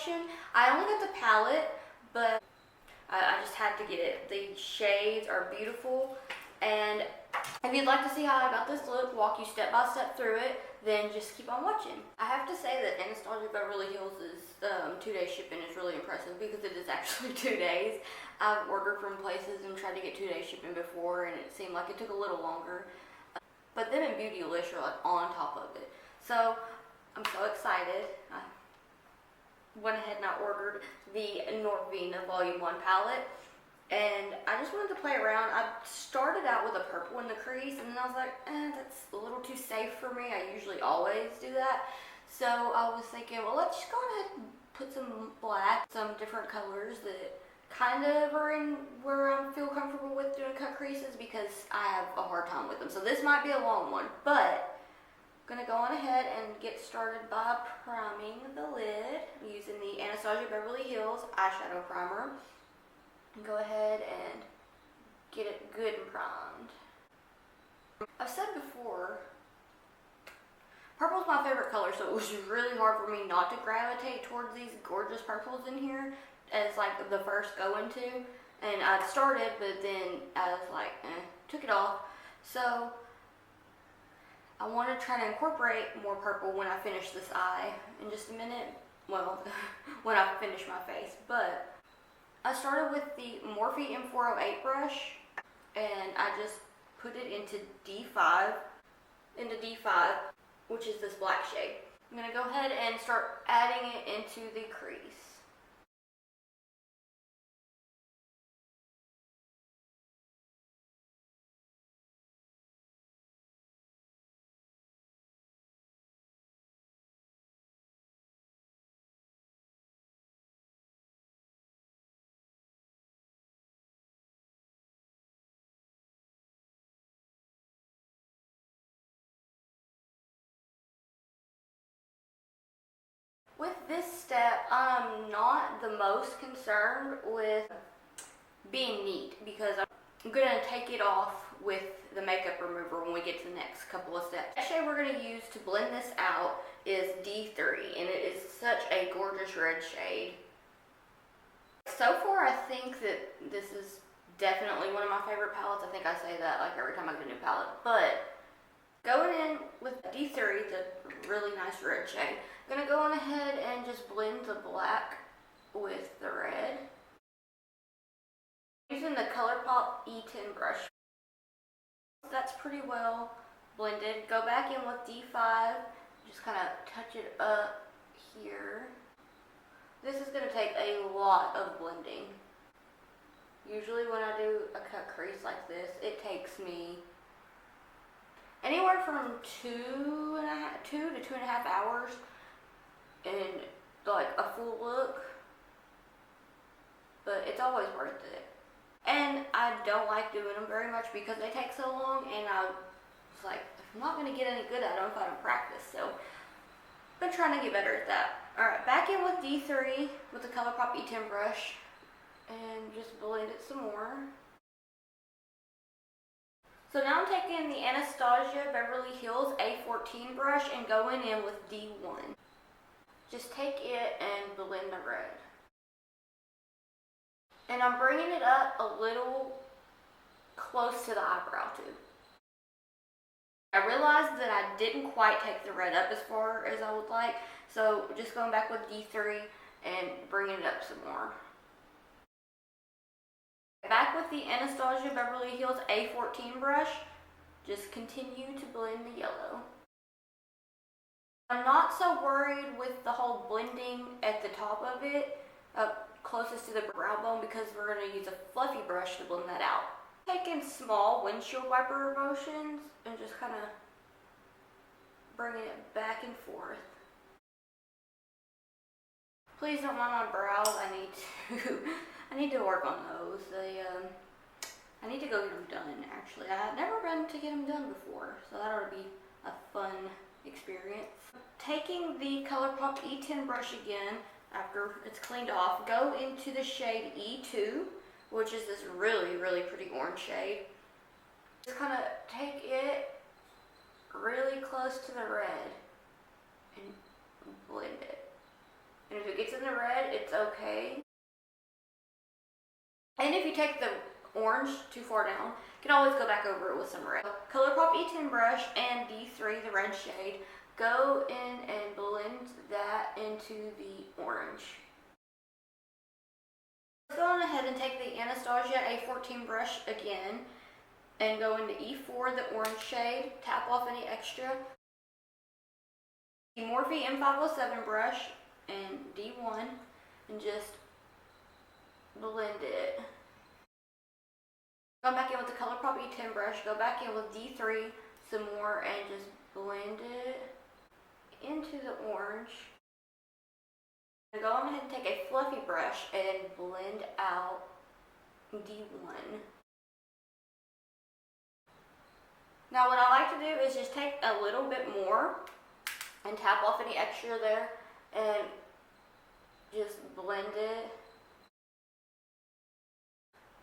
collection. I only got the palette, but I just had to get it. The shades are beautiful, and if you'd like to see how I got this look, walk you step by step through it, then just keep on watching. I have to say that Anastasia Beverly Hills' 2-day shipping is really impressive because it is actually 2 days. I've ordered from places and tried to get 2-day shipping before, and it seemed like it took a little longer. But them and Beautylish are like on top of it. So I'm so excited. I went ahead and I ordered the Norvina Volume 1 palette, and I just wanted to play around. I started out with a purple in the crease, and then I was like, that's a little too safe for me. I usually always do that. So I was thinking, well, let's just go ahead and put some black, some different colors that kind of are in where I feel comfortable with doing cut creases, because I have a hard time with them. So this might be a long one, but I'm gonna go on ahead and get started by priming the lid using the Anastasia Beverly Hills eyeshadow primer. And go ahead and get it good and primed. I've said before, purple's my favorite color, so it was really hard for me not to gravitate towards these gorgeous purples in here as like the first go into. And I started, but then I was like, took it off. So I want to try to incorporate more purple when I finish this eye in just a minute. Well, when I finish my face. But I started with the Morphe M408 brush, and I just put it into D5, which is this black shade. I'm going to go ahead and start adding it into the crease. With this step, I'm not the most concerned with being neat, because I'm going to take it off with the makeup remover when we get to the next couple of steps. The shade we're going to use to blend this out is D3, and it is such a gorgeous red shade. So far, I think that this is definitely one of my favorite palettes. I think I say that like every time I get a new palette. But going in with D3, the really nice red shade, I'm going to go on ahead and just blend the black with the red. Using the Colourpop E10 brush. That's pretty well blended. Go back in with D5, just kind of touch it up here. This is going to take a lot of blending. Usually when I do a cut crease like this, it takes me anywhere from 2 to 2.5 hours and like a full look, but it's always worth it. And I don't like doing them very much because they take so long, and I was like, I'm not going to get any good at them if I don't practice, so I've been trying to get better at that. Alright, back in with D3 with the Colourpop E10 brush, and just blend it some more. So now I'm taking the Anastasia Beverly Hills A14 brush and going in with D1. Just take it and blend the red. And I'm bringing it up a little close to the eyebrow too. I realized that I didn't quite take the red up as far as I would like, so just going back with D3 and bringing it up some more. Back with the Anastasia Beverly Hills A14 brush, just continue to blend the yellow. I'm not so worried with the whole blending at the top of it, closest to the brow bone, because we're going to use a fluffy brush to blend that out. Taking small windshield wiper motions and just kind of bringing it back and forth. Please don't mind my brows. I need to work on those. I need to go get them done, actually. I've never been to get them done before, so that ought to be a fun experience. Taking the Colourpop E10 brush again, after it's cleaned off, go into the shade E2, which is this really, really pretty orange shade. Just kind of take it really close to the red and blend it. And if it gets in the red, it's okay. And if you take the orange too far down, you can always go back over it with some red. Colourpop E10 brush and D3, the red shade, go in and blend that into the orange. Let's go on ahead and take the Anastasia A14 brush again and go into E4, the orange shade, tap off any extra. The Morphe M507 brush and D1 and just blend it. Go back in with the Colourpop E10 brush, go back in with D3 some more and just blend it into the orange. And go on ahead and take a fluffy brush and blend out D1. Now what I like to do is just take a little bit more and tap off any extra there and just blend it.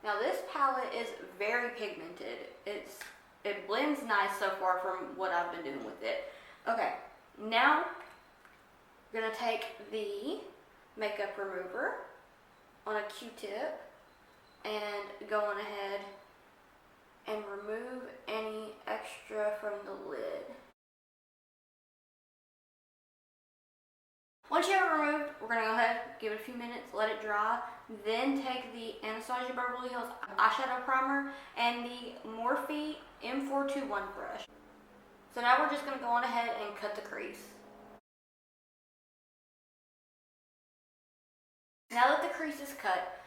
Now this palette is very pigmented. It blends nice so far from what I've been doing with it. Okay, now we're gonna take the makeup remover on a Q-tip and go on ahead and remove any extra from the lid. Once you have it removed, we're going to go ahead, give it a few minutes, let it dry, then take the Anastasia Beverly Hills eyeshadow primer and the Morphe M421 brush. So now we're just going to go on ahead and cut the crease. Now that the crease is cut,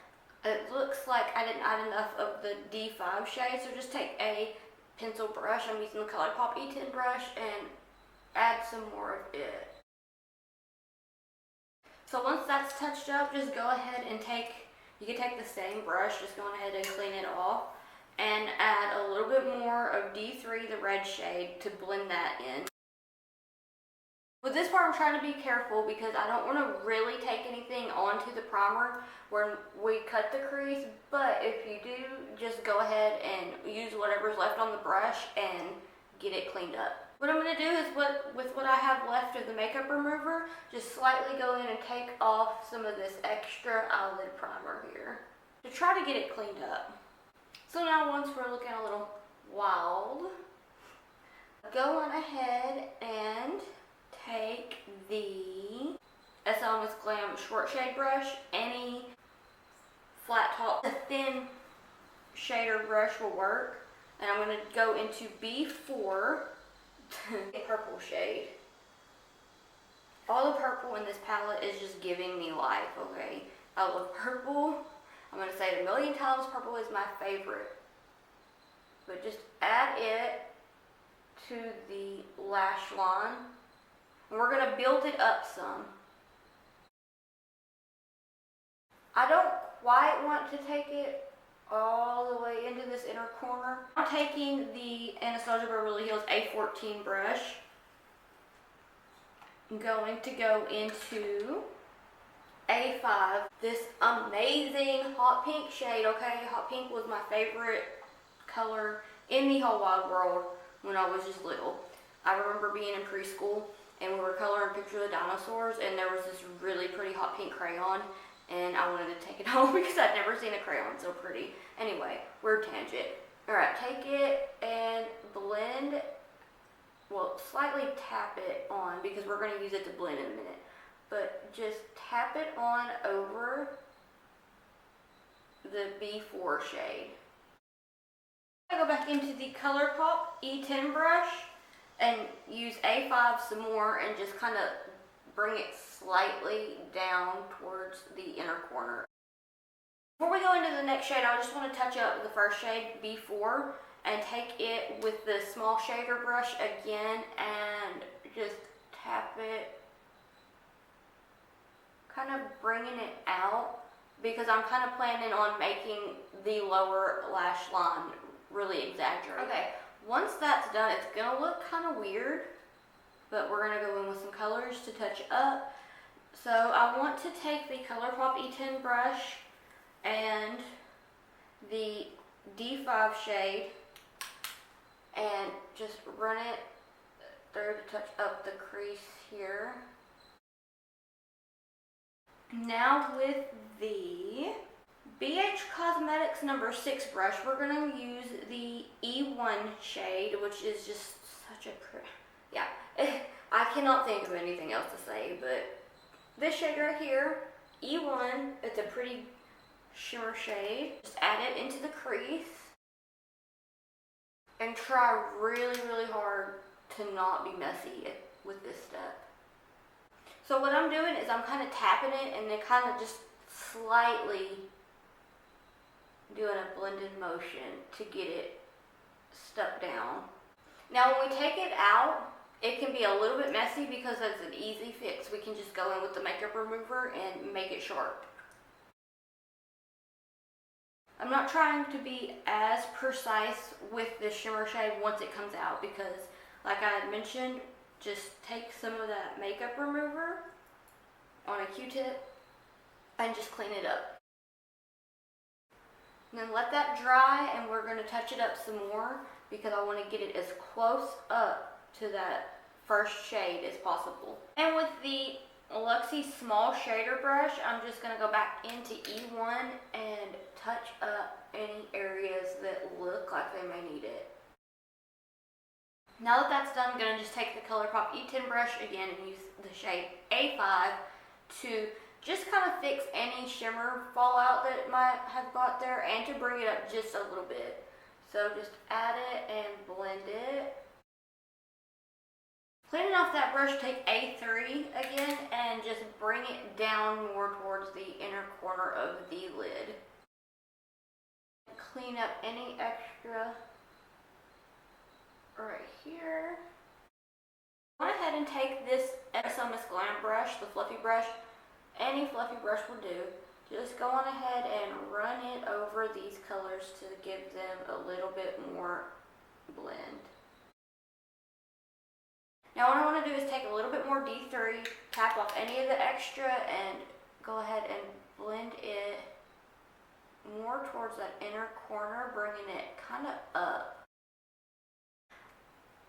it looks like I didn't add enough of the D5 shade, so just take a pencil brush, I'm using the Colourpop E10 brush, and add some more of it. So once that's touched up, just go ahead and you can take the same brush, just go ahead and clean it off, and add a little bit more of D3, the red shade, to blend that in. With this part, I'm trying to be careful because I don't want to really take anything onto the primer when we cut the crease, but if you do, just go ahead and use whatever's left on the brush and get it cleaned up. What I'm going to do is, with what I have left of the makeup remover, just slightly go in and take off some of this extra eyelid primer here to try to get it cleaned up. So now once we're looking a little wild, go on ahead and take the SL Glam short shade brush, any flat top, a thin shader brush will work, and I'm going to go into B4, a purple shade. All the purple in this palette is just giving me life, okay? I love purple. I'm going to say it a million times, purple is my favorite. But just add it to the lash line. And we're going to build it up some. I don't quite want to take it all the way into this inner corner. I'm taking the Anastasia Beverly Hills A14 brush. I'm going to go into A5, this amazing hot pink shade, okay? Hot pink was my favorite color in the whole wide world when I was just little. I remember being in preschool and we were coloring pictures of dinosaurs, and there was this really pretty hot pink crayon, and I wanted to take it home because I'd never seen a crayon so pretty. Anyway, weird tangent. Alright, take it and blend, well, slightly tap it on because we're going to use it to blend in a minute. But just tap it on over the B4 shade. I go back into the Colourpop E10 brush and use A5 some more and just kind of bring it slightly down towards the inner corner. Before we go into the next shade, I just want to touch up the first shade, B4, and take it with the small shader brush again and just tap it, kind of bringing it out, because I'm kind of planning on making the lower lash line really exaggerated. Okay, once that's done, it's going to look kind of weird, but we're going to go in with some colors to touch up. So I want to take the Colourpop E10 brush and the D5 shade and just run it through to touch up the crease here. Now with the BH Cosmetics number 6 brush, we're going to use the E1 shade, which is just such a yeah, I cannot think of anything else to say, but this shade right here, E1, it's a pretty shimmer shade. Just add it into the crease and try really, really hard to not be messy with this step. So what I'm doing is I'm kind of tapping it and then kind of just slightly doing a blended motion to get it stuck down. Now when we take it out, it can be a little bit messy because it's an easy fix. We can just go in with the makeup remover and make it sharp. I'm not trying to be as precise with the shimmer shade once it comes out because, like I had mentioned, just take some of that makeup remover on a Q-tip and just clean it up. And then let that dry, and we're going to touch it up some more because I want to get it as close up to that first shade as possible. And with the Luxie small shader brush, I'm just going to go back into E1 and touch up any areas that look like they may need it. Now that that's done, I'm going to just take the Colourpop E10 brush again and use the shade A5 to just kind of fix any shimmer fallout that might have got there and to bring it up just a little bit. So just add it and blend it. Cleaning off that brush, take A3 again and just bring it down more towards the inner corner of the lid. Clean up any extra right here. Go ahead and take this Anastasia Glam brush, the fluffy brush. Any fluffy brush will do. Just go on ahead and run it over these colors to give them a little bit more blend. Now what I want to do is take a little bit more D3, tap off any of the extra, and go ahead and blend it more towards that inner corner, bringing it kind of up.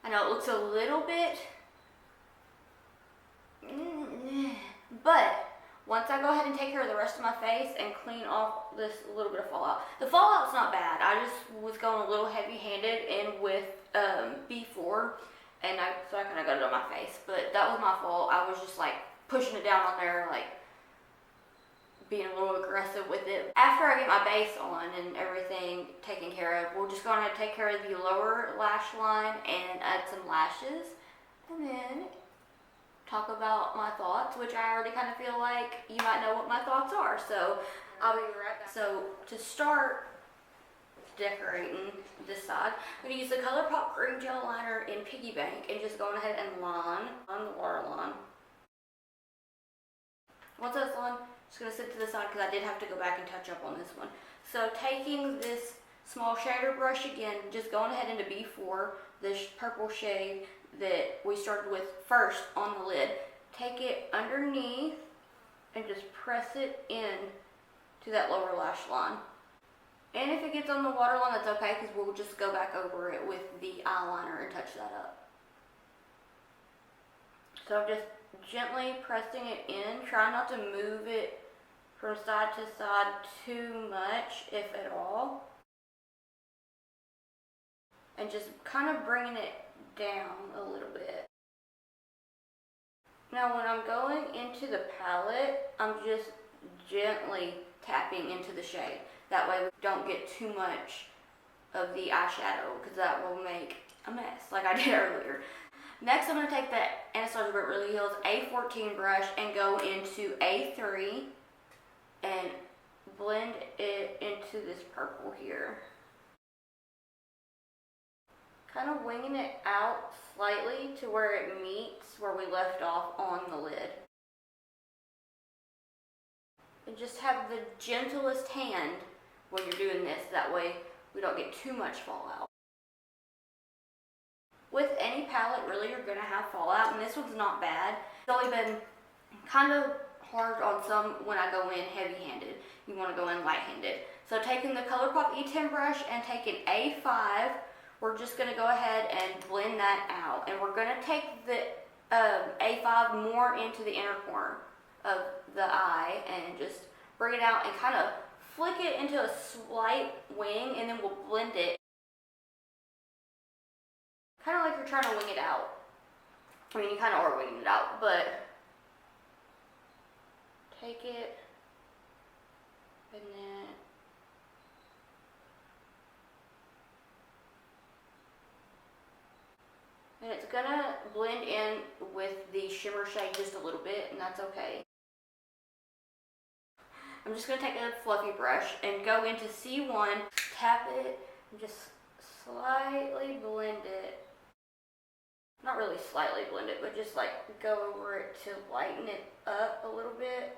I know it looks a little bit, but once I go ahead and take care of the rest of my face and clean off this little bit of fallout. The fallout's not bad. I just was going a little heavy-handed in with B4, and so I kind of got it on my face. But that was my fault. I was just like pushing it down on there, like being a little aggressive with it. After I get my base on and everything taken care of, we're just going to take care of the lower lash line and add some lashes, and then talk about my thoughts, which I already kind of feel like you might know what my thoughts are. So I'll be right back. So to start decorating this side, I'm going to use the Colourpop Green Gel Liner in Piggy Bank and just going ahead and line on the waterline. Once that's on, I'm just going to sit to the side because I did have to go back and touch up on this one. So taking this small shader brush again, just going ahead into B4, this purple shade that we started with first on the lid. Take it underneath and just press it in to that lower lash line. And if it gets on the waterline, that's okay because we'll just go back over it with the eyeliner and touch that up. So I'm just gently pressing it in. Try not to move it from side to side too much, if at all. And just kind of bringing it down a little bit. Now when I'm going into the palette, I'm just gently tapping into the shade. That way we don't get too much of the eyeshadow because that will make a mess like I did earlier. Next I'm going to take the Anastasia Beverly Hills A14 brush and go into A3 and blend it into this purple here. Kind of winging it out slightly to where it meets where we left off on the lid. And just have the gentlest hand when you're doing this, that way we don't get too much fallout. With any palette, really, you're going to have fallout, and this one's not bad. It's only been kind of hard on some when I go in heavy-handed. You want to go in light-handed. So taking the Colourpop E10 brush and taking A5, we're just going to go ahead and blend that out. And we're going to take the A5 more into the inner corner. of the eye and just bring it out and kind of flick it into a slight wing, and then we'll blend it. Kind of like you're trying to wing it out. I mean, you kind of are winging it out, but take it and then it's gonna blend in with the shimmer shade just a little bit, and that's okay. I'm just gonna take a fluffy brush and go into C1, tap it, and just slightly blend it. Not really slightly blend it, but just like go over it to lighten it up a little bit.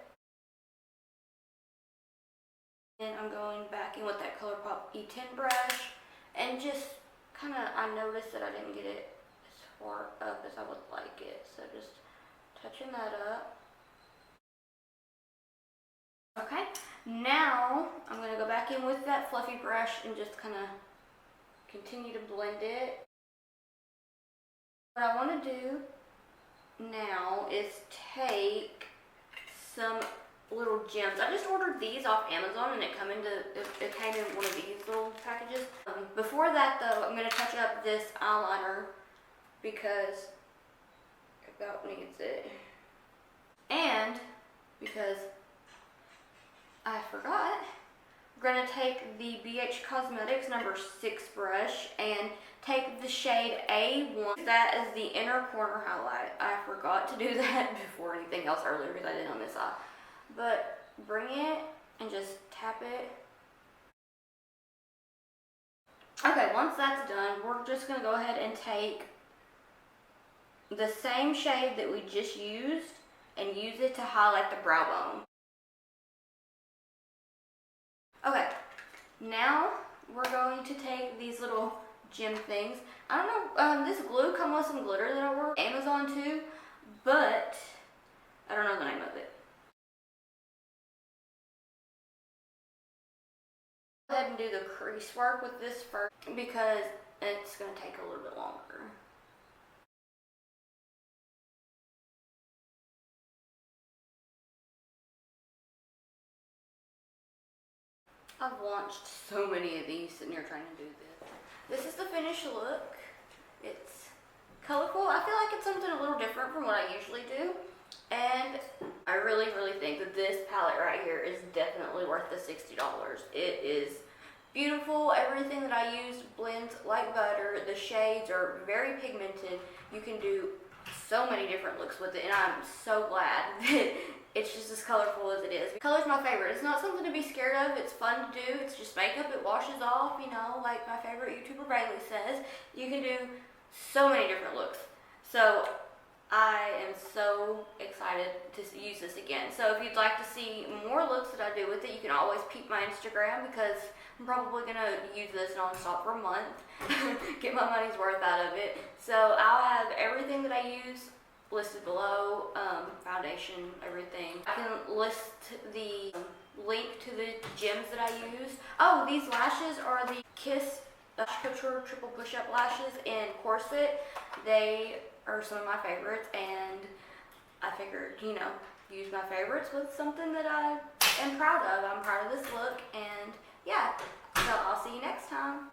And I'm going back in with that Colourpop E10 brush and just kind of, I noticed that I didn't get it as far up as I would like it. So just touching that up. Okay, now I'm going to go back in with that fluffy brush and just kind of continue to blend it. What I want to do now is take some little gems. I just ordered these off Amazon and it came in one of these little packages. Before that though, I'm going to touch up this eyeliner because it about needs it. And because I forgot, we're going to take the BH Cosmetics number 6 brush and take the shade A1. That is the inner corner highlight. I forgot to do that before anything else earlier because I did on this eye. But bring it and just tap it. Okay, once that's done, we're just going to go ahead and take the same shade that we just used and use it to highlight the brow bone. Okay, now we're going to take these little gem things. I don't know, this glue comes with some glitter that I ordered on Amazon too, but I don't know the name of it. Go ahead and do the crease work with this first because it's going to take a little bit longer. I've launched so many of these sitting here trying to do this. This is the finished look. It's colorful. I feel like it's something a little different from what I usually do. And I really, really think that this palette right here is definitely worth the $60. It is beautiful. Everything that I used blends like butter. The shades are very pigmented. You can do so many different looks with it, and I'm so glad that it's just as colorful as it is. Color's my favorite. It's not something to be scared of. It's fun to do. It's just makeup. It washes off, you know, like my favorite YouTuber Bailey says. You can do so many different looks. So I am so excited to use this again. So if you'd like to see more looks that I do with it, you can always peep my Instagram because I'm probably going to use this nonstop for a month. Get my money's worth out of it. So I'll have everything that I use listed below, foundation, everything. I can list the link to the gems that I use. Oh, these lashes are the Kiss Couture Triple Push-Up Lashes in Corset. They are some of my favorites, and I figured, you know, use my favorites with something that I am proud of. I'm proud of this look, and yeah.